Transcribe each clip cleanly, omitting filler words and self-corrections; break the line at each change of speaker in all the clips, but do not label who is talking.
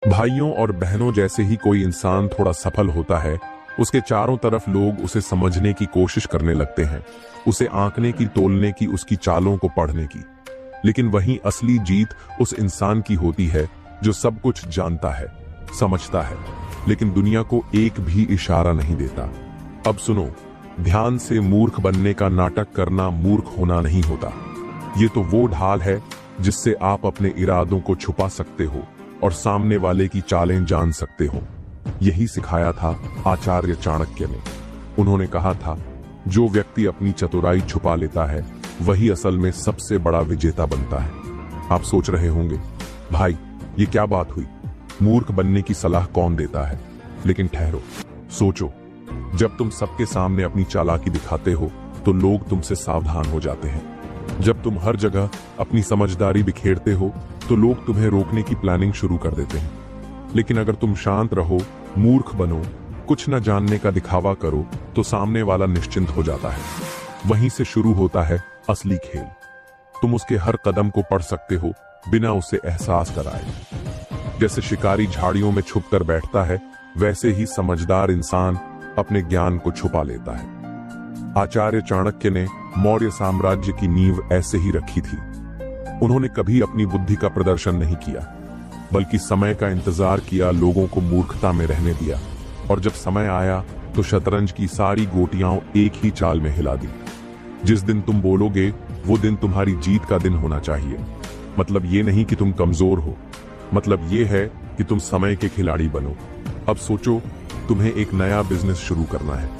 भाइयों और बहनों, जैसे ही कोई इंसान थोड़ा सफल होता है, उसके चारों तरफ लोग उसे समझने की कोशिश करने लगते हैं, उसे आंकने की, तोलने की, उसकी चालों को पढ़ने की। लेकिन वहीं असली जीत उस इंसान की होती है जो सब कुछ जानता है, समझता है, लेकिन दुनिया को एक भी इशारा नहीं देता। अब सुनो ध्यान से, मूर्ख बनने का नाटक करना मूर्ख होना नहीं होता। ये तो वो ढाल है जिससे आप अपने इरादों को छुपा सकते हो और सामने वाले की चालें जान सकते हो। यही सिखाया था आचार्य चाणक्य ने। उन्होंने कहा था, जो व्यक्ति अपनी चतुराई छुपा लेता है वही असल में सबसे बड़ा विजेता बनता है। आप सोच रहे होंगे, भाई ये क्या बात हुई, मूर्ख बनने की सलाह कौन देता है? लेकिन ठहरो, सोचो, जब तुम सबके सामने अपनी चालाकी दिखाते हो तो लोग तुमसे सावधान हो जाते हैं। जब तुम हर जगह अपनी समझदारी बिखेरते हो तो लोग तुम्हें रोकने की प्लानिंग शुरू कर देते हैं। लेकिन अगर तुम शांत रहो, मूर्ख बनो, कुछ न जानने का दिखावा करो, तो सामने वाला निश्चिंत हो जाता है। वहीं से शुरू होता है असली खेल। तुम उसके हर कदम को पढ़ सकते हो बिना उसे एहसास कराए। जैसे शिकारी झाड़ियों में छुपकर बैठता है, वैसे ही समझदार इंसान अपने ज्ञान को छुपा लेता है। आचार्य चाणक्य ने मौर्य साम्राज्य की नींव ऐसे ही रखी थी। उन्होंने कभी अपनी बुद्धि का प्रदर्शन नहीं किया, बल्कि समय का इंतजार किया, लोगों को मूर्खता में रहने दिया, और जब समय आया तो शतरंज की सारी गोटियां एक ही चाल में हिला दी। जिस दिन तुम बोलोगे वो दिन तुम्हारी जीत का दिन होना चाहिए। मतलब ये नहीं कि तुम कमजोर हो, मतलब ये है कि तुम समय के खिलाड़ी बनो। अब सोचो, तुम्हें एक नया बिजनेस शुरू करना है।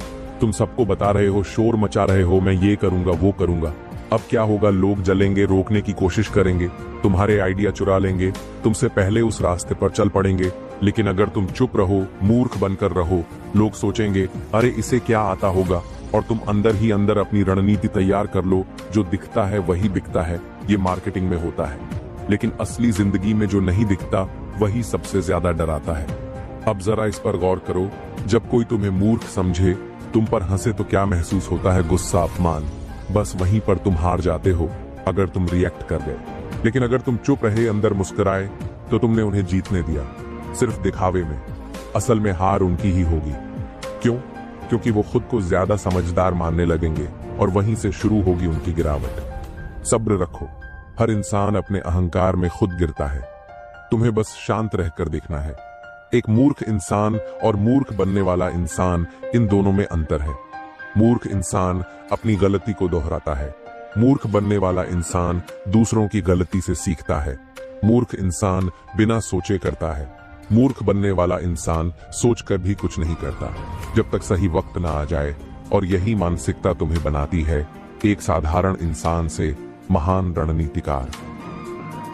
तुम सबको बता रहे हो, शोर मचा रहे हो, मैं ये करूंगा वो करूंगा। अब क्या होगा, लोग जलेंगे, रोकने की कोशिश करेंगे, तुम्हारे आइडिया चुरा लेंगे, तुमसे पहले उस रास्ते पर चल पड़ेंगे। लेकिन अगर तुम चुप रहो, मूर्ख बनकर रहो, लोग सोचेंगे अरे इसे क्या आता होगा, और तुम अंदर ही अंदर अपनी रणनीति तैयार कर लो। जो दिखता है वही बिकता है, ये मार्केटिंग में होता है। लेकिन असली जिंदगी में जो नहीं दिखता वही सबसे ज्यादा डराता है। अब जरा इस पर गौर करो, जब कोई तुम्हें मूर्ख समझे, तुम पर हंसे, तो क्या महसूस होता है? गुस्सा, अपमान। बस वहीं पर तुम हार जाते हो अगर तुम रिएक्ट कर गए। लेकिन अगर तुम चुप रहे, अंदर मुस्कुराए, तो तुमने उन्हें जीतने दिया, सिर्फ दिखावे में। असल में हार उनकी ही होगी। क्यों? क्योंकि वो खुद को ज्यादा समझदार मानने लगेंगे और वहीं से शुरू होगी उनकी गिरावट। सब्र रखो, हर इंसान अपने अहंकार में खुद गिरता है। तुम्हें बस शांत रहकर देखना है। एक मूर्ख इंसान और मूर्ख बनने वाला इंसान, इन दोनों में अंतर है। मूर्ख इंसान अपनी गलती को दोहराता है, मूर्ख बनने वाला इंसान दूसरों की गलती से सीखता है। मूर्ख इंसान बिना सोचे करता है, मूर्ख बनने वाला इंसान सोचकर भी कुछ नहीं करता, जब तक सही वक्त ना आ जाए। और यही मानसिकता तुम्हें बनाती है एक साधारण इंसान से महान रणनीतिकार।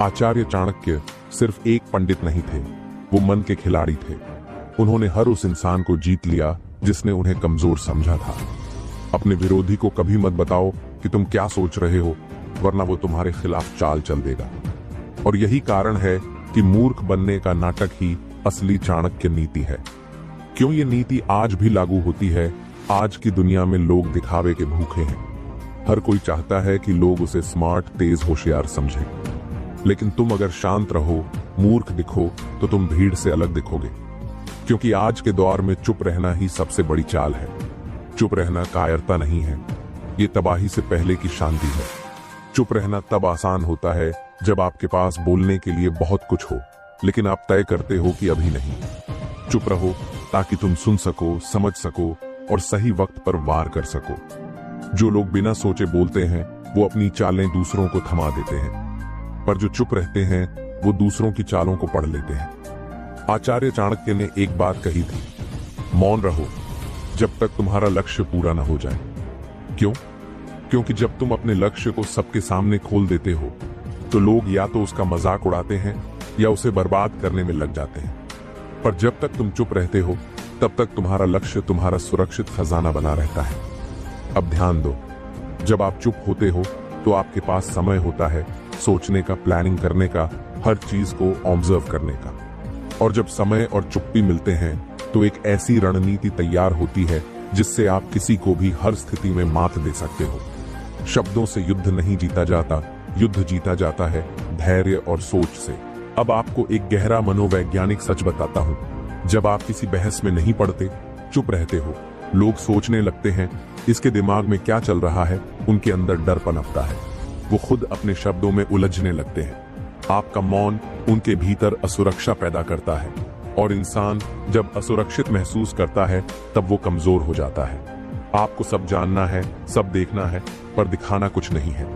आचार्य चाणक्य सिर्फ एक पंडित नहीं थे, वो मन के खिलाड़ी थे। उन्होंने हर उस इंसान को जीत लिया जिसने उन्हें कमजोर समझा था। अपने विरोधी को कभी मत बताओ कि तुम क्या सोच रहे हो, वरना वो तुम्हारे खिलाफ चाल चल देगा। और यही कारण है कि मूर्ख बनने का नाटक ही असली चाणक्य नीति है। क्यों ये नीति आज भी लागू होती है? आज की दुनिया में लोग दिखावे के भूखे हैं। हर कोई चाहता है कि लोग उसे स्मार्ट, तेज, होशियार समझें। लेकिन तुम अगर शांत रहो, मूर्ख दिखो, तो तुम भीड़ से अलग दिखोगे। क्योंकि आज के दौर में चुप रहना ही सबसे बड़ी चाल है। चुप रहना कायरता नहीं है, ये तबाही से पहले की शांति है। चुप रहना तब आसान होता है जब आपके पास बोलने के लिए बहुत कुछ हो, लेकिन आप तय करते हो कि अभी नहीं। चुप रहो ताकि तुम सुन सको, समझ सको और सही वक्त पर वार कर सको। जो लोग बिना सोचे बोलते हैं वो अपनी चालें दूसरों को थमा देते हैं, पर जो चुप रहते हैं वो दूसरों की चालों को पढ़ लेते हैं। आचार्य चाणक्य ने एक बात कही थी, मौन रहो जब तक तुम्हारा लक्ष्य पूरा न हो जाए। क्यों? क्योंकि जब तुम अपने लक्ष्य को सबके सामने खोल देते हो तो लोग या तो उसका मजाक उड़ाते हैं या उसे बर्बाद करने में लग जाते हैं। पर जब तक तुम चुप रहते हो तब तक तुम्हारा लक्ष्य तुम्हारा सुरक्षित खजाना बना रहता है। अब ध्यान दो, जब आप चुप होते हो तो आपके पास समय होता है सोचने का, प्लानिंग करने का, हर चीज को ऑब्जर्व करने का। और जब समय और चुप्पी मिलते हैं तो एक ऐसी रणनीति तैयार होती है जिससे आप किसी को भी हर स्थिति में मात दे सकते हो। शब्दों से युद्ध नहीं जीता जाता, युद्ध जीता जाता है धैर्य और सोच से। अब आपको एक गहरा मनोवैज्ञानिक सच बताता हूं। जब आप किसी बहस में नहीं पड़ते, चुप रहते हो, लोग सोचने लगते हैं इसके दिमाग में क्या चल रहा है। उनके अंदर डर पनपता है, वो खुद अपने शब्दों में उलझने लगते हैं। आपका मौन उनके भीतर असुरक्षा पैदा करता है, और इंसान जब असुरक्षित महसूस करता है तब वो कमजोर हो जाता है। आपको सब जानना है, सब देखना है, पर दिखाना कुछ नहीं है।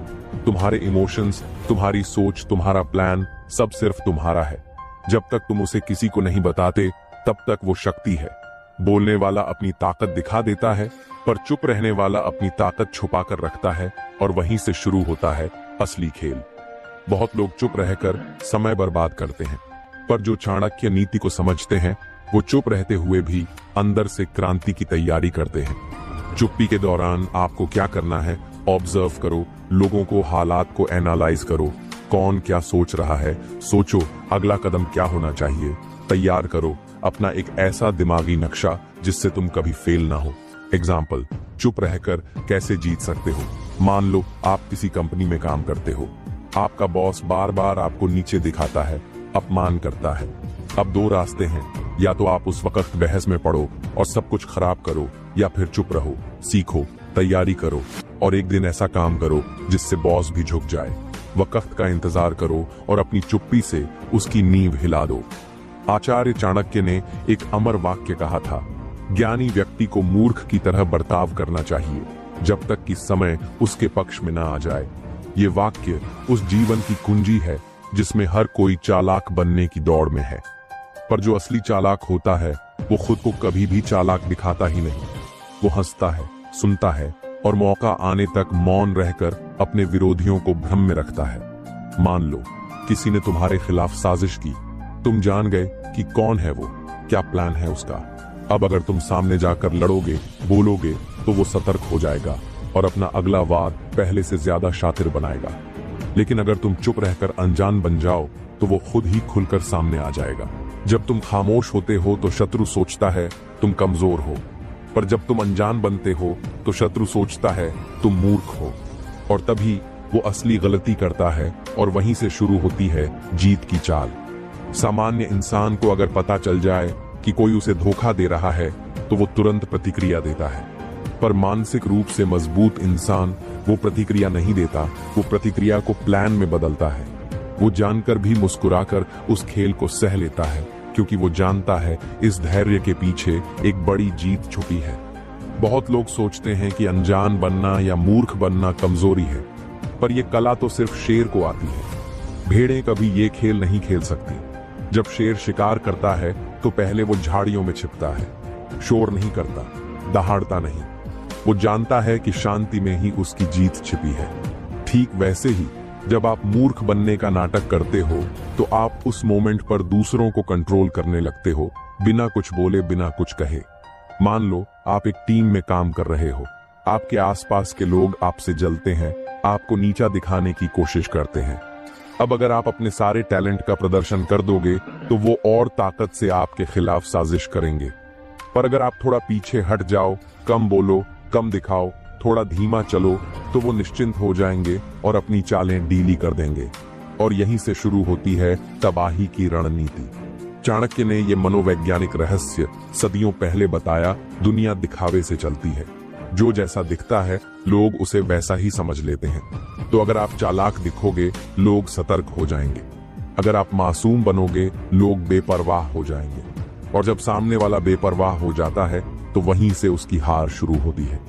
तुम्हारे इमोशंस, तुम्हारी सोच, तुम्हारा प्लान, सब सिर्फ तुम्हारा है। जब तक तुम उसे किसी को नहीं बताते तब तक वो शक्ति है। बोलने वाला अपनी ताकत दिखा देता है, पर चुप रहने वाला अपनी ताकत छुपा कर रखता है, और वहीं से शुरू होता है असली खेल। बहुत लोग चुप रहकर समय बर्बाद करते हैं, पर जो चाणक्य नीति को समझते हैं वो चुप रहते हुए भी अंदर से क्रांति की तैयारी करते हैं। चुप्पी के दौरान आपको क्या करना है, ऑब्जर्व करो, लोगों को, हालात को एनालाइज करो। कौन क्या सोच रहा है, सोचो अगला कदम क्या होना चाहिए। तैयार करो अपना एक ऐसा दिमागी नक्शा जिससे तुम कभी फेल ना हो। एग्जाम्पल, चुप रहकर कैसे जीत सकते हो। मान लो आप किसी कंपनी में काम करते हो, आपका बॉस बार बार आपको नीचे दिखाता है, अपमान करता है। अब दो रास्ते हैं, या तो आप उस वक्त बहस में पड़ो और सब कुछ खराब करो, या फिर चुप रहो, सीखो, तैयारी करो, और एक दिन ऐसा काम करो जिससे बॉस भी झुक जाए। वक्त का इंतजार करो और अपनी चुप्पी से उसकी नींव हिला दो। आचार्य चाणक्य ने एक अमर वाक्य कहा था, ज्ञानी व्यक्ति को मूर्ख की तरह बर्ताव करना चाहिए जब तक कि समय उसके पक्ष में न आ जाए। ये वाक्य उस जीवन की कुंजी है जिसमें हर कोई चालाक बनने की दौड़ में है, पर जो असली चालाक होता है वो खुद को कभी भी चालाक दिखाता ही नहीं। वो हंसता है, सुनता है, और मौका आने तक मौन रहकर अपने विरोधियों को भ्रम में रखता है। मान लो किसी ने तुम्हारे खिलाफ साजिश की, तुम जान गए कि कौन है वो, क्या प्लान है उसका। अब अगर तुम सामने जाकर लड़ोगे, बोलोगे, तो वो सतर्क हो जाएगा और अपना अगला वार पहले से ज्यादा शातिर बनाएगा। लेकिन अगर तुम चुप रहकर अनजान बन जाओ तो वो खुद ही खुलकर सामने आ जाएगा। जब तुम खामोश होते हो तो शत्रु सोचता है तुम कमजोर हो, पर जब तुम अनजान बनते हो तो शत्रु सोचता है तुम मूर्ख हो, और तभी वो असली गलती करता है, और वहीं से शुरू होती है जीत की चाल। सामान्य इंसान को अगर पता चल जाए कि कोई उसे धोखा दे रहा है तो वो तुरंत प्रतिक्रिया देता है, पर मानसिक रूप से मजबूत इंसान वो प्रतिक्रिया नहीं देता, वो प्रतिक्रिया को प्लान में बदलता है। वो जानकर भी मुस्कुराकर उस खेल को सह लेता है, क्योंकि वो जानता है इस धैर्य के पीछे एक बड़ी जीत छुपी है। बहुत लोग सोचते हैं कि अनजान बनना या मूर्ख बनना कमजोरी है, पर यह कला तो सिर्फ शेर को आती है। भेड़ें कभी ये खेल नहीं खेल सकती। जब शेर शिकार करता है तो पहले वो झाड़ियों में छिपता है, शोर नहीं करता, दहाड़ता नहीं। वो जानता है कि शांति में ही उसकी जीत छिपी है। ठीक वैसे ही जब आप मूर्ख बनने का नाटक करते हो तो आप उस मोमेंट पर दूसरों को कंट्रोल करने लगते हो, बिना कुछ बोले, बिना कुछ कहे। मान लो आप एक टीम में काम कर रहे हो, आपके आसपास के लोग आपसे जलते हैं, आपको नीचा दिखाने की कोशिश करते हैं। अब अगर आप अपने सारे टैलेंट का प्रदर्शन कर दोगे तो वो और ताकत से आपके खिलाफ साजिश करेंगे। पर अगर आप थोड़ा पीछे हट जाओ, कम बोलो, कम दिखाओ, थोड़ा धीमा चलो, तो वो निश्चिंत हो जाएंगे और अपनी चालें ढीली कर देंगे। और यहीं से शुरू होती है तबाही की रणनीति। चाणक्य ने ये मनोवैज्ञानिक रहस्य सदियों पहले बताया। दुनिया दिखावे से चलती है, जो जैसा दिखता है लोग उसे वैसा ही समझ लेते हैं। तो अगर आप चालाक दिखोगे, लोग सतर्क हो जाएंगे। अगर आप मासूम बनोगे, लोग बेपरवाह हो जाएंगे। और जब सामने वाला बेपरवाह हो जाता है तो वहीं से उसकी हार शुरू होती है।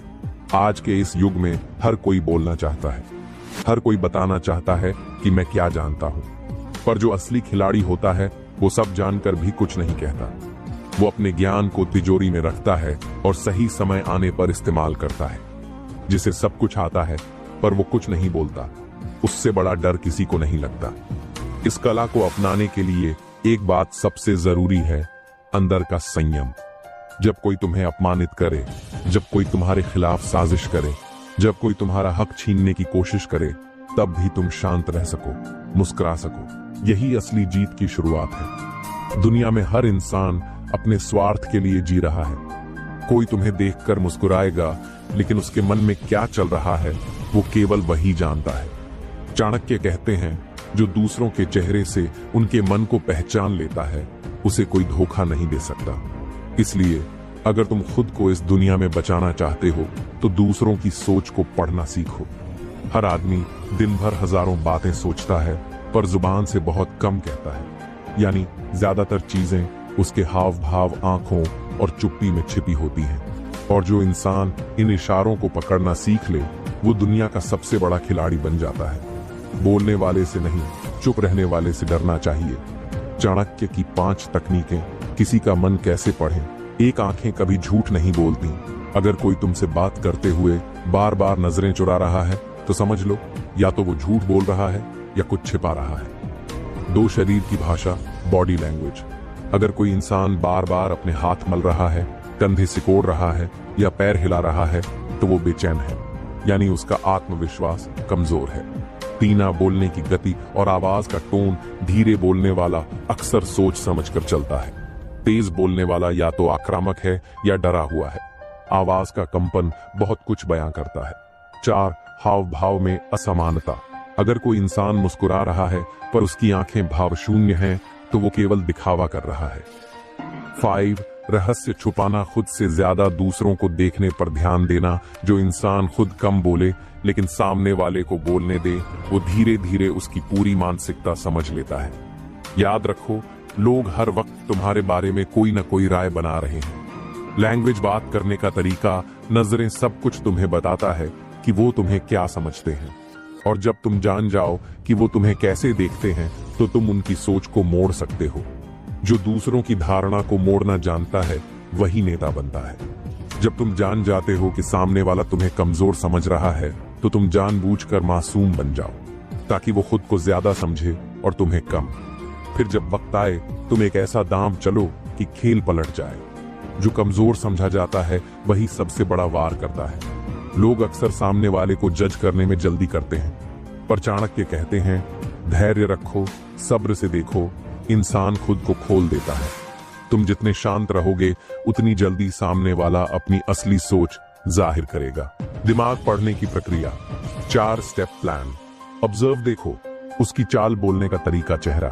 आज के इस युग में हर कोई बोलना चाहता है, हर कोई बताना चाहता है कि मैं क्या जानता हूं, पर जो असली खिलाड़ी होता है वो सब जानकर भी कुछ नहीं कहता। वो अपने ज्ञान को तिजोरी में रखता है और सही समय आने पर इस्तेमाल करता है। जिसे सब कुछ आता है पर वो कुछ नहीं बोलता, उससे बड़ा डर किसी को नहीं लगता। इस कला को अपनाने के लिए एक बात सबसे जरूरी है, अंदर का संयम। जब कोई तुम्हें अपमानित करे, जब कोई तुम्हारे खिलाफ साजिश करे, जब कोई तुम्हारा हक छीनने की कोशिश करे, तब भी तुम शांत रह सको, मुस्कुरा सको। यही असली जीत की शुरुआत है। दुनिया में हर इंसान अपने स्वार्थ के लिए जी रहा है। कोई तुम्हें देखकर मुस्कुराएगा, लेकिन उसके मन में क्या चल रहा है वो केवल वही जानता है। चाणक्य कहते हैं, जो दूसरों के चेहरे से उनके मन को पहचान लेता है, उसे कोई धोखा नहीं दे सकता। इसलिए अगर तुम खुद को इस दुनिया में बचाना चाहते हो तो दूसरों की सोच को पढ़ना सीखो। हर आदमी दिन भर हजारों बातें सोचता है पर जुबान से बहुत कम कहता है, यानी ज्यादातर चीजें उसके हाव भाव, आंखों और चुप्पी में छिपी होती हैं। और जो इंसान इन इशारों को पकड़ना सीख ले, वो दुनिया का सबसे बड़ा खिलाड़ी बन जाता है। बोलने वाले से नहीं, चुप रहने वाले से डरना चाहिए। चाणक्य की 5 तकनीकें किसी का मन कैसे पढ़ें। एक, आंखें कभी झूठ नहीं बोलती। अगर कोई तुमसे बात करते हुए बार बार नजरें चुरा रहा है तो समझ लो या तो वो झूठ बोल रहा है या कुछ छिपा रहा है। 2, शरीर की भाषा, बॉडी लैंग्वेज। अगर कोई इंसान बार बार अपने हाथ मल रहा है, कंधे सिकोड़ रहा है या पैर हिला रहा है तो वो बेचैन है, यानी उसका आत्मविश्वास कमजोर है। 3, बोलने की गति और आवाज का टोन। धीरे बोलने वाला अक्सर सोच समझकर चलता है। तेज बोलने वाला या तो आक्रामक है या डरा हुआ है। आवाज का कंपन बहुत कुछ बयां करता है। 4, हाव भाव में असमानता। अगर कोई इंसान मुस्कुरा रहा है पर उसकी आंखें भाव शून्य हैं तो वो केवल दिखावा कर रहा है। 5, रहस्य छुपाना, खुद से ज्यादा दूसरों को देखने पर ध्यान देना। जो इंसान खुद कम बोले लेकिन सामने वाले को बोलने दे, वो धीरे धीरे उसकी पूरी मानसिकता समझ लेता है। याद रखो, लोग हर वक्त तुम्हारे बारे में कोई ना कोई राय बना रहे हैं। लैंग्वेज, बात करने का तरीका, नजरें, सब कुछ तुम्हें बताता है कि वो तुम्हें क्या समझते हैं। और जब तुम जान जाओ कि वो तुम्हें कैसे देखते हैं तो तुम उनकी सोच को मोड़ सकते हो। जो दूसरों की धारणा को मोड़ना जानता है वही नेता बनता है। जब तुम जान जाते हो कि सामने वाला तुम्हें कमजोर समझ रहा है तो तुम जानबूझकर मासूम बन जाओ ताकि वो खुद को ज्यादा समझे और तुम्हें कम। फिर जब वक्त आए तुम एक ऐसा दांव चलो कि खेल पलट जाए। जो कमजोर समझा जाता है वही सबसे बड़ा वार करता है। लोग अक्सर सामने वाले को जज करने में जल्दी करते हैं, पर चाणक्य कहते हैं, धैर्य रखो, सब्र से देखो, इंसान खुद को खोल देता है। तुम जितने शांत रहोगे उतनी जल्दी सामने वाला अपनी असली सोच जाहिर करेगा। दिमाग पढ़ने की प्रक्रिया, 4 स्टेप प्लान। ऑब्जर्व, देखो उसकी चाल, बोलने का तरीका, चेहरा।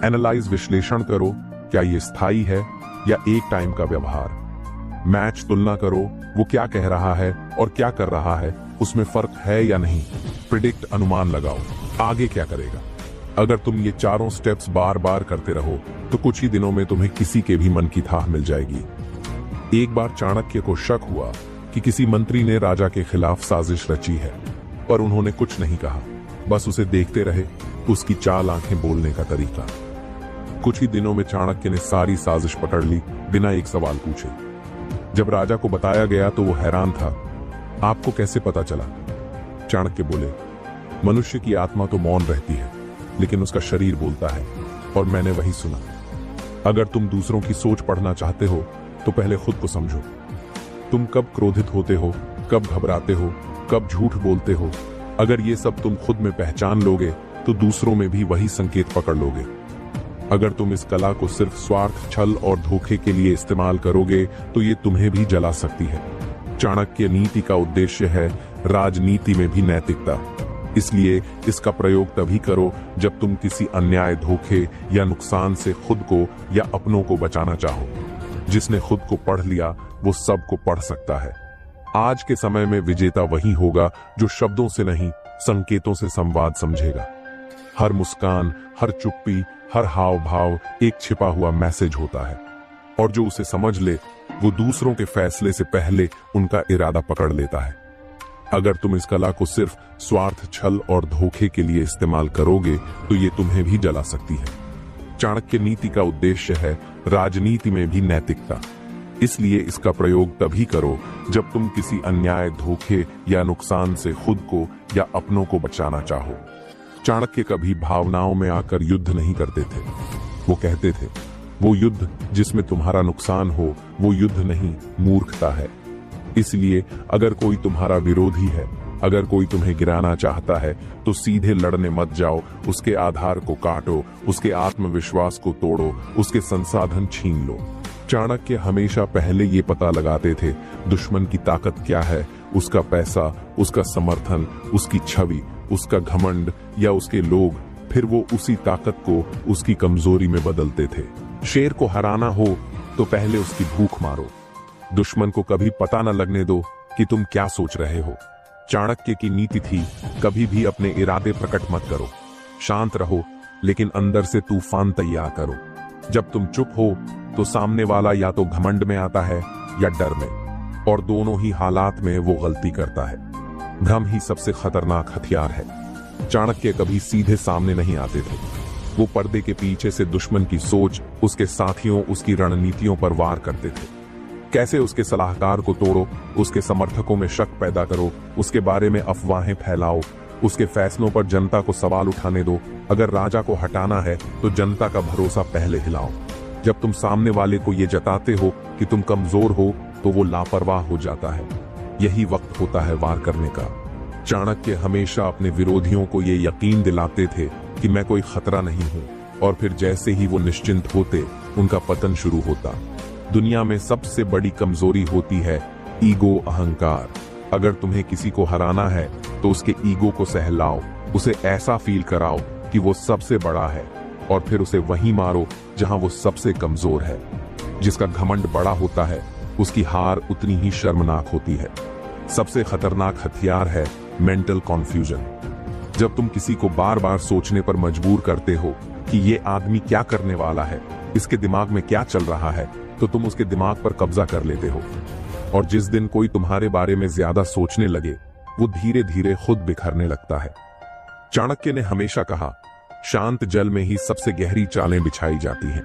एनालाइज, विश्लेषण करो, क्या ये स्थायी है या एक टाइम का व्यवहार। मैच, तुलना करो, वो क्या कह रहा है और क्या कर रहा है, उसमें फर्क है या नहीं। प्रिडिक्ट, अनुमान लगाओ, आगे क्या करेगा। अगर तुम ये चारों स्टेप्स बार बार करते रहो तो कुछ ही दिनों में तुम्हें किसी के भी मन की थाह मिल जाएगी। एक बार चाणक्य को शक हुआ कि किसी मंत्री ने राजा के खिलाफ साजिश रची है, पर उन्होंने कुछ नहीं कहा, बस उसे देखते रहे। उसकी चाल, आंखें, बोलने का तरीका। कुछ ही दिनों में चाणक्य ने सारी साजिश पकड़ ली बिना एक सवाल पूछे। जब राजा को बताया गया तो वो हैरान था। आपको कैसे पता चला? चाणक्य बोले, मनुष्य की आत्मा तो मौन रहती है लेकिन उसका शरीर बोलता है, और मैंने वही सुना। अगर तुम दूसरों की सोच पढ़ना चाहते हो तो पहले खुद को समझो। तुम कब क्रोधित होते हो, कब घबराते हो, कब झूठ बोलते हो। अगर ये सब तुम खुद में पहचान लोगे तो दूसरों में भी वही संकेत पकड़ लोगे। अगर तुम इस कला को सिर्फ स्वार्थ, छल और धोखे के लिए इस्तेमाल करोगे तो ये तुम्हें भी जला सकती है। चाणक्य नीति का उद्देश्य है राजनीति में भी नैतिकता। इसलिए इसका प्रयोग तभी करो जब तुम किसी अन्याय, धोखे या नुकसान से खुद को या अपनों को बचाना चाहो। जिसने खुद को पढ़ लिया वो सबको पढ़ सकता है। आज के समय में विजेता वही होगा जो शब्दों से नहीं, संकेतों से संवाद समझेगा। हर मुस्कान, हर चुप्पी, हर हाव भाव एक छिपा हुआ मैसेज होता है, और जो उसे समझ ले वो दूसरों के फैसले से पहले उनका इरादा पकड़ लेता है। अगर तुम इस कला को सिर्फ स्वार्थ, छल और धोखे के लिए इस्तेमाल करोगे तो ये तुम्हें भी जला सकती है। चाणक्य नीति का उद्देश्य है राजनीति में भी नैतिकता। इसलिए इसका प्रयोग तभी करो जब तुम किसी अन्याय, धोखे या नुकसान से खुद को या अपनों को बचाना चाहो। चाणक्य कभी भावनाओं में आकर युद्ध नहीं करते थे। वो कहते थे, वो युद्ध जिसमें तुम्हारा नुकसान हो वो युद्ध नहीं, मूर्खता है। इसलिए अगर कोई तुम्हारा विरोधी है, अगर कोई तुम्हें गिराना चाहता है तो सीधे लड़ने मत जाओ। उसके आधार को काटो, उसके आत्मविश्वास को तोड़ो, उसके संसाधन छीन लो। चाणक्य हमेशा पहले ये पता लगाते थे दुश्मन की ताकत क्या है, उसका पैसा, उसका समर्थन, उसकी छवि, उसका घमंड या उसके लोग। फिर वो उसी ताकत को उसकी कमजोरी में बदलते थे। शेर को हराना हो तो पहले उसकी भूख मारो। दुश्मन को कभी पता न लगने दो कि तुम क्या सोच रहे हो। चाणक्य की नीति थी, कभी भी अपने इरादे प्रकट मत करो। शांत रहो, लेकिन अंदर से तूफान तैयार करो। जब तुम चुप हो तो सामने वाला या तो घमंड में आता है या डर में, और दोनों ही हालात में वो गलती करता है। भ्रम ही सबसे खतरनाक हथियार है। चाणक्य कभी सीधे सामने नहीं आते थे। वो पर्दे के पीछे से दुश्मन की सोच, उसके साथियों, उसकी रणनीतियों पर वार करते थे। कैसे उसके सलाहकार को तोड़ो, उसके समर्थकों में शक पैदा करो, उसके बारे में अफवाहें फैलाओ, उसके फैसलों पर जनता को सवाल उठाने दो। अगर राजा को हटाना है तो जनता का भरोसा पहले हिलाओ। जब तुम सामने वाले को ये जताते हो कि तुम कमजोर हो तो वो लापरवाह हो जाता है। यही वक्त होता है वार करने का। चाणक्य हमेशा अपने विरोधियों को ये यकीन दिलाते थे कि मैं कोई खतरा नहीं हूं, और फिर जैसे ही वो निश्चिंत होते, उनका पतन शुरू होता। दुनिया में सबसे बड़ी कमजोरी होती है ईगो, अहंकार। अगर तुम्हें किसी को हराना है तो उसके ईगो को सहलाओ, उसे ऐसा फील कराओ कि वो सबसे बड़ा है, और फिर उसे वहीं मारो जहां वो सबसे कमजोर है। जिसका घमंड बड़ा होता है, उसकी हार उतनी ही शर्मनाक होती है। सबसे खतरनाक हथियार है मेंटल कॉन्फ्यूजन। जब तुम किसी को बार बार सोचने पर मजबूर करते हो कि ये आदमी क्या करने वाला है, इसके दिमाग में क्या चल रहा है, तो तुम उसके दिमाग पर कब्जा कर लेते हो। और जिस दिन कोई तुम्हारे बारे में ज्यादा सोचने लगे, वो धीरे धीरे खुद बिखरने लगता है। चाणक्य ने हमेशा कहा, शांत जल में ही सबसे गहरी चालें बिछाई जाती हैं।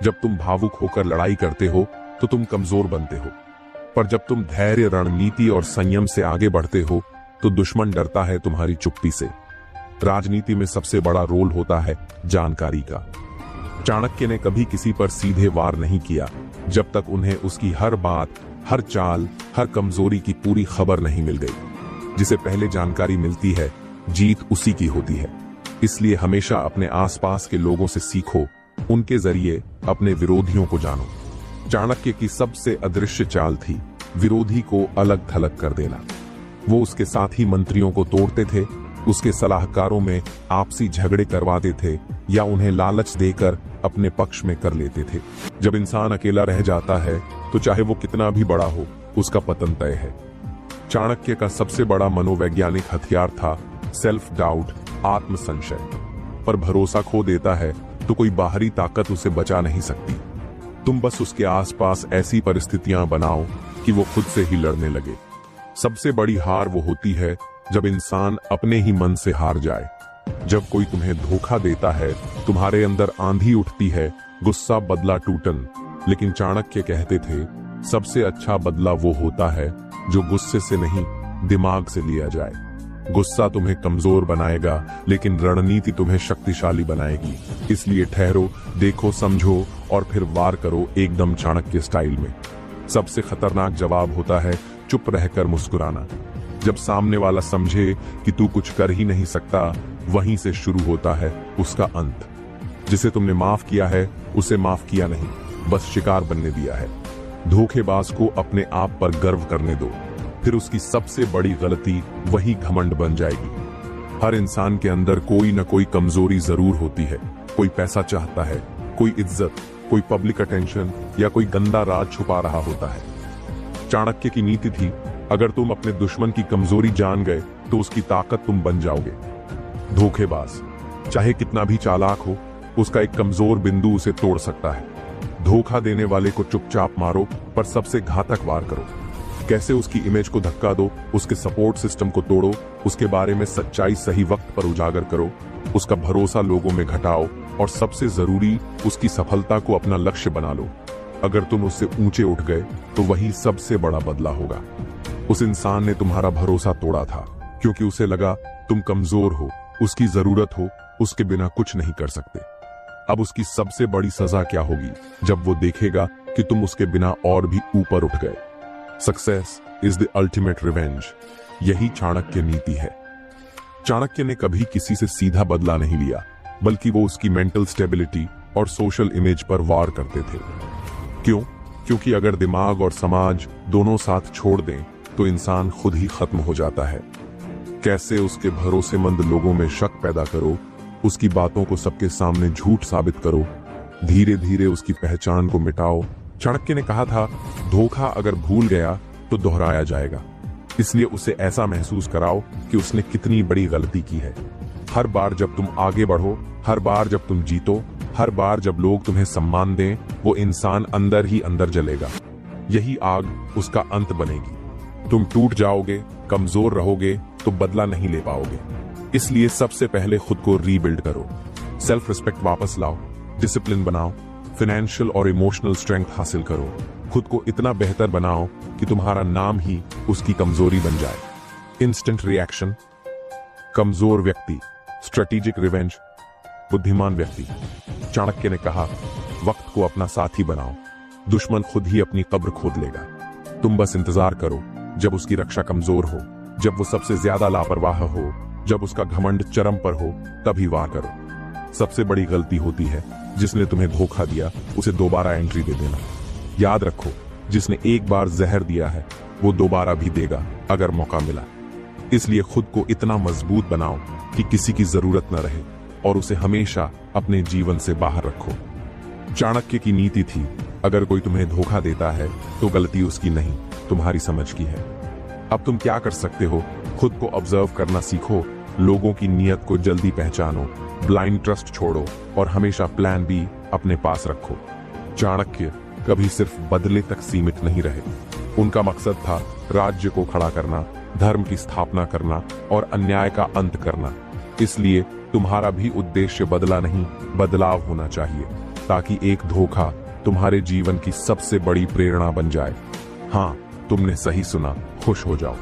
जब तुम भावुक होकर लड़ाई करते हो तो तुम कमजोर बनते हो, पर जब तुम धैर्य, रणनीति और संयम से आगे बढ़ते हो तो दुश्मन डरता है तुम्हारी चुप्पी से। राजनीति में सबसे बड़ा रोल होता है जानकारी का। चाणक्य ने कभी किसी पर सीधे वार नहीं किया जब तक उन्हें उसकी हर बात, हर चाल, हर कमजोरी की पूरी खबर नहीं मिल गई। जिसे पहले जानकारी मिलती है, जीत उसी की होती है। इसलिए हमेशा अपने आसपास के लोगों से सीखो, उनके जरिए अपने विरोधियों को जानो। चाणक्य की सबसे अदृश्य चाल थी विरोधी को अलग थलग कर देना। वो उसके साथी मंत्रियों को तोड़ते थे, उसके सलाहकारों में आपसी झगड़े करवाते थे, या उन्हें लालच देकर अपने पक्ष में कर लेते थे। जब इंसान अकेला रह जाता है तो चाहे वो कितना भी बड़ा हो, उसका पतन तय है। चाणक्य का सबसे बड़ा मनोवैज्ञानिक हथियार था सेल्फ डाउट, आत्मसंशय। पर भरोसा खो देता है तो कोई बाहरी ताकत उसे बचा नहीं सकती। तुम बस उसके आसपास ऐसी परिस्थितियां बनाओ कि वो खुद से ही लड़ने लगे। सबसे बड़ी हार वो होती है जब इंसान अपने ही मन से हार जाए। जब कोई तुम्हें धोखा देता है, तुम्हारे अंदर आंधी उठती है, गुस्सा, बदला, टूटन। लेकिन चाणक्य कहते थे, सबसे अच्छा बदला वो होता है जो गुस्से से नहीं, दिमाग से लिया जाए। गुस्सा तुम्हें कमजोर बनाएगा, लेकिन रणनीति तुम्हें शक्तिशाली बनाएगी। इसलिए ठहरो, देखो, समझो और फिर वार करो, एकदम चाणक्य स्टाइल में। सबसे खतरनाक जवाब होता है चुप रहकर मुस्कुराना। जब सामने वाला समझे कि तू कुछ कर ही नहीं सकता, वहीं से शुरू होता है उसका अंत। जिसे तुमने माफ किया है, उसे माफ किया नहीं, बस शिकार बनने दिया है। धोखेबाज को अपने आप पर गर्व करने दो, फिर उसकी सबसे बड़ी गलती वही घमंड बन जाएगी। हर इंसान के अंदर कोई न कोई कमजोरी जरूर होती है। कोई पैसा चाहता है, कोई इज्जत, कोई पब्लिक अटेंशन, या कोई गंदा राज छुपा रहा होता है। चाणक्य की नीति थी, अगर तुम अपने दुश्मन की कमजोरी जान गए तो उसकी ताकत तुम बन जाओगे। धोखेबाज चाहे कितना भी चालाक हो, उसका एक कमजोर बिंदु उसे तोड़ सकता है। धोखा देने वाले को चुपचाप मारो, पर सबसे घातक वार करो। कैसे उसकी इमेज को धक्का दो, उसके सपोर्ट सिस्टम को तोड़ो, उसके बारे में सच्चाई सही वक्त पर उजागर करो, उसका भरोसा लोगों में घटाओ, और सबसे जरूरी, उसकी सफलता को अपना लक्ष्य बना लो। अगर तुम उससे ऊंचे उठ गए तो वही सबसे बड़ा बदला होगा। उस इंसान ने तुम्हारा भरोसा तोड़ा था क्योंकि उसे लगा तुम कमजोर हो, उसकी जरूरत हो, उसके बिना कुछ नहीं कर सकते। अब उसकी सबसे बड़ी सजा क्या होगी जब वो देखेगा कि तुम उसके बिना और भी ऊपर उठ गए। Success is the ultimate revenge. यही चाणक्य नीति है। चाणक्य ने कभी किसी से सीधा बदला नहीं लिया, बल्कि वो उसकी मेंटल स्टेबिलिटी और सोशल इमेज पर वार करते थे। क्यों? क्योंकि अगर दिमाग और समाज दोनों साथ छोड़ दें तो इंसान खुद ही खत्म हो जाता है। कैसे उसके भरोसेमंद लोगों में शक पैदा करो, उसकी बातों को सबके सामने झूठ साबित करो, धीरे धीरे उसकी पहचान को मिटाओ। चाणक्य ने कहा था, धोखा अगर भूल गया तो दोहराया जाएगा, इसलिए उसे ऐसा महसूस कराओ कि उसने कितनी बड़ी गलती की है। हर बार जब तुम आगे बढ़ो, हर बार जब तुम जीतो, हर बार जब लोग तुम्हें सम्मान दें, वो इंसान अंदर ही अंदर जलेगा। यही आग उसका अंत बनेगी। तुम टूट जाओगे, कमजोर रहोगे तो बदला नहीं ले पाओगे। इसलिए सबसे पहले खुद को रीबिल्ड करो, सेल्फ रिस्पेक्ट वापस लाओ, डिसिप्लिन बनाओ, फाइनेंशियल और इमोशनल स्ट्रेंथ हासिल करो। खुद को इतना बेहतर बनाओ कि तुम्हारा नाम ही उसकी कमजोरी बन जाए। इंस्टेंट रिएक्शन, कमजोर व्यक्ति, स्ट्रेटेजिक रिवेंज, बुद्धिमान व्यक्ति। चाणक्य ने कहा, वक्त को अपना साथी बनाओ, दुश्मन खुद ही अपनी कब्र खोद लेगा। तुम बस इंतजार करो जब उसकी रक्षा कमजोर हो, जब वो सबसे ज्यादा लापरवाह हो, जब उसका घमंड चरम पर हो, तभी वार करो। सबसे बड़ी गलती होती है जिसने तुम्हें धोखा दिया उसे दोबारा एंट्री दे देना। याद रखो, जिसने एक बार जहर दिया है वो दोबारा भी देगा अगर मौका मिला। इसलिए खुद को इतना मजबूत बनाओ कि किसी की जरूरत न रहे और उसे हमेशा अपने जीवन से बाहर रखो। चाणक्य की नीति थी, अगर कोई तुम्हें धोखा देता है तो गलती उसकी नहीं, तुम्हारी समझ की है। अब तुम क्या कर सकते हो? खुद को ऑब्जर्व करना सीखो, लोगों की नीयत को जल्दी पहचानो, ब्लाइंड ट्रस्ट छोड़ो और हमेशा प्लान बी अपने पास रखो। चाणक्य कभी सिर्फ बदले तक सीमित नहीं रहे। उनका मकसद था राज्य को खड़ा करना, धर्म की स्थापना करना और अन्याय का अंत करना। इसलिए तुम्हारा भी उद्देश्य बदला नहीं, बदलाव होना चाहिए, ताकि एक धोखा तुम्हारे जीवन की सबसे बड़ी प्रेरणा बन जाए। हाँ, तुमने सही सुना, खुश हो जाओ,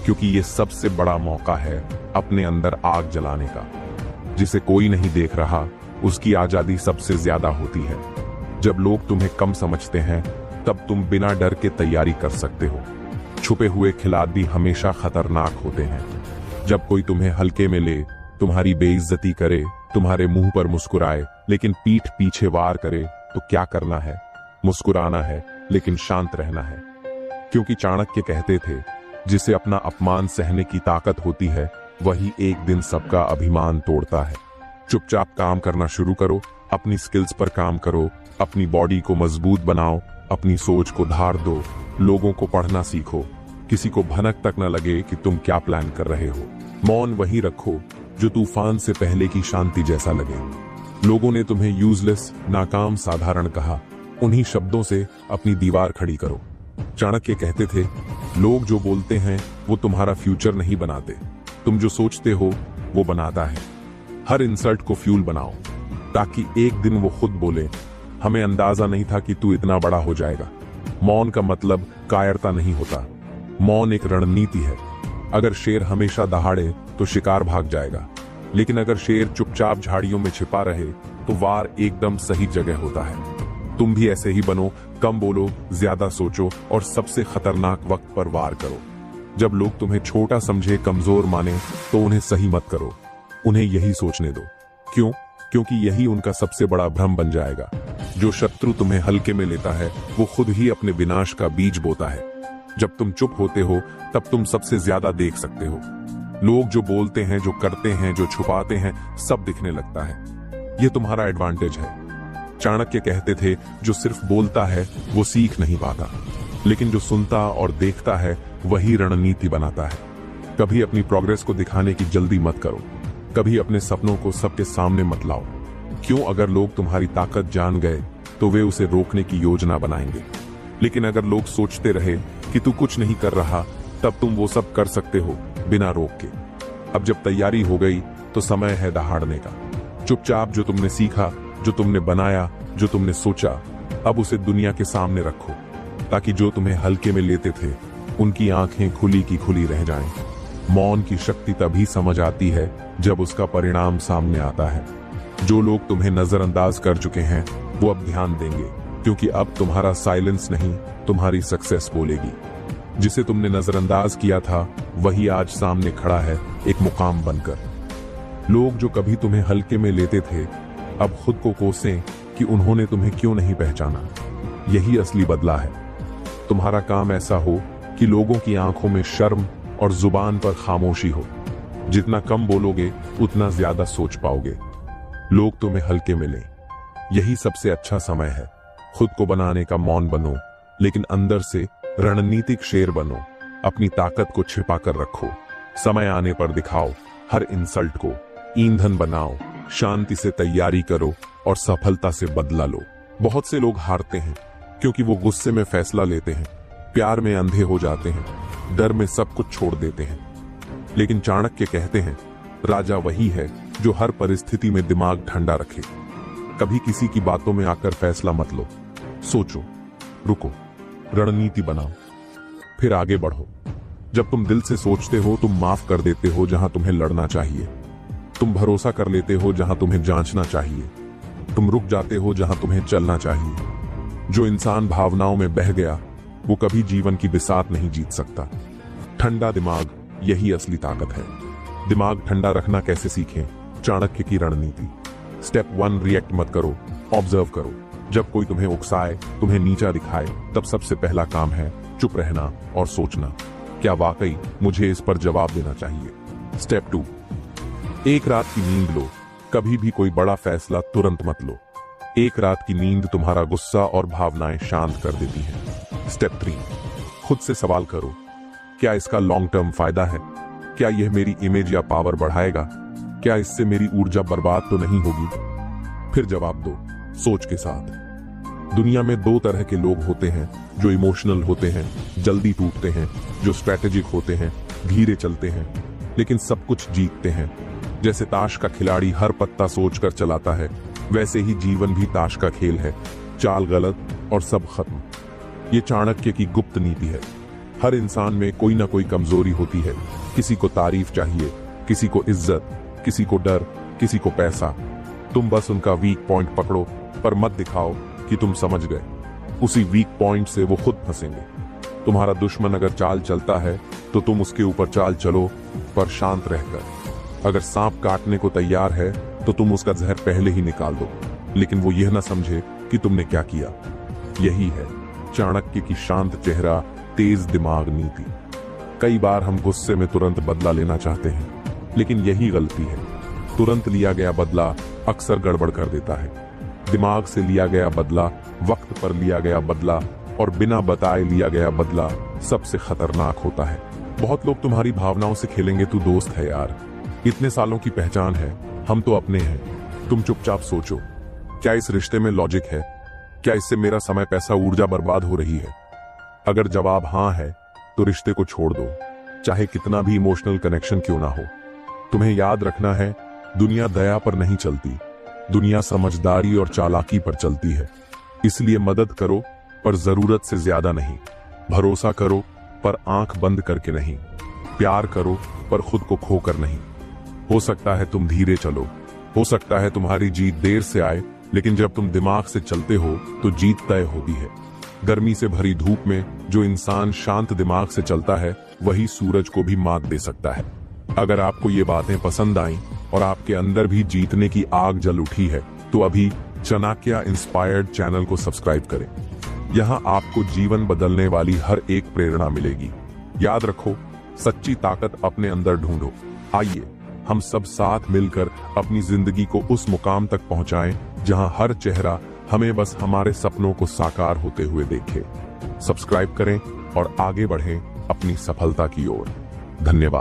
क्योंकि ये सबसे बड़ा मौका है अपने अंदर आग जलाने का। जिसे कोई नहीं देख रहा, उसकी आजादी सबसे ज्यादा होती है। जब लोग तुम्हें कम समझते हैं, तब तुम बिना डर के तैयारी कर सकते हो। छुपे हुए खिलाड़ी हमेशा खतरनाक होते हैं। जब कोई तुम्हें हल्के में ले, तुम्हारी बेइज्जती करे, तुम्हारे मुंह पर मुस्कुराए लेकिन पीठ पीछे वार करे, तो क्या करना है? मुस्कुराना है, लेकिन शांत रहना है। क्योंकि चाणक्य कहते थे, जिसे अपना अपमान सहने की ताकत होती है, वही एक दिन सबका अभिमान तोड़ता है। चुपचाप काम करना शुरू करो, अपनी स्किल्स पर काम करो, अपनी बॉडी को मजबूत बनाओ, अपनी सोच को धार दो, लोगों को पढ़ना सीखो, किसी को भनक तक न लगे कि तुम क्या प्लान कर रहे हो। मौन वही रखो जो तूफान से पहले की शांति जैसा लगे। लोगों ने तुम्हें यूजलेस, नाकाम, साधारण कहा, उन्हीं शब्दों से अपनी दीवार खड़ी करो। चाणक्य कहते थे, लोग जो बोलते हैं वो तुम्हारा फ्यूचर नहीं बनाते, तुम जो सोचते हो वो बनाता है। हर इंसल्ट को फ्यूल बनाओ, ताकि एक दिन वो खुद बोले, हमें अंदाजा नहीं था कि तू इतना बड़ा हो जाएगा। मौन का मतलब कायरता नहीं होता, मौन एक रणनीति है। अगर शेर हमेशा दहाड़े तो शिकार भाग जाएगा, लेकिन अगर शेर चुपचाप झाड़ियों में छिपा रहे तो वार एकदम सही जगह होता है। तुम भी ऐसे ही बनो, कम बोलो, ज्यादा सोचो और सबसे खतरनाक वक्त पर वार करो। जब लोग तुम्हें छोटा समझे, कमजोर माने, तो उन्हें सही मत करो, उन्हें यही सोचने दो। क्यों? क्योंकि यही उनका सबसे बड़ा भ्रम बन जाएगा। जो शत्रु तुम्हें हल्के में लेता है, वो खुद ही अपने विनाश का बीज बोता है। जब तुम चुप होते हो, तब तुम सबसे ज्यादा देख सकते हो। लोग जो बोलते हैं, जो करते हैं, जो छुपाते हैं, सब दिखने लगता है। ये तुम्हारा एडवांटेज है। चाणक्य कहते थे, जो सिर्फ बोलता है वो सीख नहीं पाता, लेकिन जो सुनता और देखता है वही रणनीति बनाता है। कभी अपनी प्रोग्रेस को दिखाने की जल्दी मत करो, कभी अपने सपनों को सबके सामने मत लाओ। क्यों? अगर लोग तुम्हारी ताकत जान गए तो वे उसे रोकने की योजना बनाएंगे, लेकिन अगर लोग सोचते रहे कि तू कुछ नहीं कर रहा, तब तुम वो सब कर सकते हो बिना रोक के। अब जब तैयारी हो गई तो समय है दहाड़ने का। चुपचाप जो तुमने सीखा, जो तुमने बनाया, जो तुमने सोचा, अब उसे दुनिया के सामने रखो, ताकि जो तुम्हें हल्के में लेते थे उनकी आंखें खुली की खुली रह जाएं। मौन की शक्ति तभी समझ आती है जब उसका परिणाम सामने आता है। जो लोग तुम्हें नजरअंदाज कर चुके हैं वो अब ध्यान देंगे, क्योंकि अब तुम्हारा साइलेंस नहीं, तुम्हारी सक्सेस बोलेगी। जिसे तुमने नजरअंदाज किया था वही आज सामने खड़ा है, एक मुकाम बनकर। लोग जो कभी तुम्हें हल्के में लेते थे, अब खुद को कोसें कि उन्होंने तुम्हें क्यों नहीं पहचाना। यही असली बदला है। तुम्हारा काम ऐसा हो कि लोगों की आंखों में शर्म और जुबान पर खामोशी हो। जितना कम बोलोगे उतना ज्यादा सोच पाओगे। लोग तुम्हें हल्के मिलें, यही सबसे अच्छा समय है। खुद को बनाने का मौन बनो, लेकिन अंदर से रणनीतिक शेर बनो। अपनी ताकत को छिपा कर रखो, समय आने पर दिखाओ। हर इंसल्ट को ईंधन बनाओ, शांति से तैयारी करो और सफलता से बदला लो। बहुत से लोग हारते हैं क्योंकि वो गुस्से में फैसला लेते हैं, प्यार में अंधे हो जाते हैं, डर में सब कुछ छोड़ देते हैं। लेकिन चाणक्य कहते हैं, राजा वही है जो हर परिस्थिति में दिमाग ठंडा रखे। कभी किसी की बातों में आकर फैसला मत लो, सोचो, रुको, रणनीति बनाओ, फिर आगे बढ़ो। जब तुम दिल से सोचते हो, तुम माफ कर देते हो जहां तुम्हें लड़ना चाहिए। तुम भरोसा कर लेते हो जहां तुम्हें जांचना चाहिए। तुम रुक जाते हो जहां तुम्हें चलना चाहिए। जो इंसान भावनाओं में बह गया, वो कभी जीवन की बिसात नहीं जीत सकता। ठंडा दिमाग, यही असली ताकत है। दिमाग ठंडा रखना कैसे सीखें? चाणक्य की रणनीति। स्टेप 1, रिएक्ट मत करो, ऑब्जर्व करो। जब कोई तुम्हें उकसाए, तुम्हें नीचा दिखाए, तब सबसे पहला काम है चुप रहना और सोचना, क्या वाकई मुझे इस पर जवाब देना चाहिए। स्टेप 2, एक रात की नींद लो। कभी भी कोई बड़ा फैसला तुरंत मत लो। एक रात की नींद तुम्हारा गुस्सा और भावनाएं शांत कर देती हैं। स्टेप 3, खुद से सवाल करो, क्या इसका लॉन्ग टर्म फायदा है? क्या यह मेरी इमेज या पावर बढ़ाएगा? क्या इससे मेरी ऊर्जा बर्बाद तो नहीं होगी? फिर जवाब दो, सोच के साथ। दुनिया में 2 तरह के लोग होते हैं, जो इमोशनल होते हैं, जल्दी टूटते हैं, जो स्ट्रैटेजिक होते हैं, धीरे चलते हैं, लेकिन सब कुछ जीतते हैं। जैसे ताश का खिलाड़ी हर पत्ता सोचकर चलाता है, वैसे ही जीवन भी ताश का खेल है। चाल गलत और सब खत्म। ये चाणक्य की गुप्त नीति है। हर इंसान में कोई ना कोई कमजोरी होती है। किसी को तारीफ चाहिए, किसी को इज्जत, किसी को डर, किसी को पैसा। तुम बस उनका वीक पॉइंट पकड़ो, पर मत दिखाओ कि तुम समझ गए। उसी वीक पॉइंट से वो खुद फंसेंगे। तुम्हारा दुश्मन अगर चाल चलता है तो तुम उसके ऊपर चाल चलो, पर शांत रहकर। अगर सांप काटने को तैयार है तो तुम उसका जहर पहले ही निकाल दो, लेकिन वो यह ना समझे कि तुमने क्या किया। यही है चाणक्य की शांत चेहरा, तेज दिमाग नीति। कई बार हम गुस्से में तुरंत बदला लेना चाहते हैं, लेकिन यही गलती है। तुरंत लिया गया बदला अक्सर गड़बड़ कर देता है। दिमाग से लिया गया बदला, वक्त पर लिया गया बदला और बिना बताए लिया गया बदला सबसे खतरनाक होता है। बहुत लोग तुम्हारी भावनाओं से खेलेंगे, तू दोस्त है यार, इतने सालों की पहचान है, हम तो अपने हैं। तुम चुपचाप सोचो, क्या इस रिश्ते में लॉजिक है? क्या इससे मेरा समय, पैसा, ऊर्जा बर्बाद हो रही है? अगर जवाब हाँ है तो रिश्ते को छोड़ दो, चाहे कितना भी इमोशनल कनेक्शन क्यों ना हो। तुम्हें याद रखना है, दुनिया दया पर नहीं चलती, दुनिया समझदारी और चालाकी पर चलती है। इसलिए मदद करो, पर जरूरत से ज्यादा नहीं। भरोसा करो, पर आंख बंद करके नहीं। प्यार करो, पर खुद को खोकर नहीं। हो सकता है तुम धीरे चलो, हो सकता है तुम्हारी जीत देर से आए, लेकिन जब तुम दिमाग से चलते हो तो जीत तय होती है। गर्मी से भरी धूप में जो इंसान शांत दिमाग से चलता है, वही सूरज को भी मात दे सकता है। अगर आपको ये बातें पसंद आईं और आपके अंदर भी जीतने की आग जल उठी है, तो अभी चाणक्य इंस्पायर्ड चैनल को सब्सक्राइब करें। यहाँ आपको जीवन बदलने वाली हर एक प्रेरणा मिलेगी। याद रखो, सच्ची ताकत अपने अंदर ढूंढो। आइए हम सब साथ मिलकर अपनी जिंदगी को उस मुकाम तक पहुंचाएं जहां हर चेहरा हमें बस हमारे सपनों को साकार होते हुए देखे। सब्सक्राइब करें और आगे बढ़ें अपनी सफलता की ओर। धन्यवाद।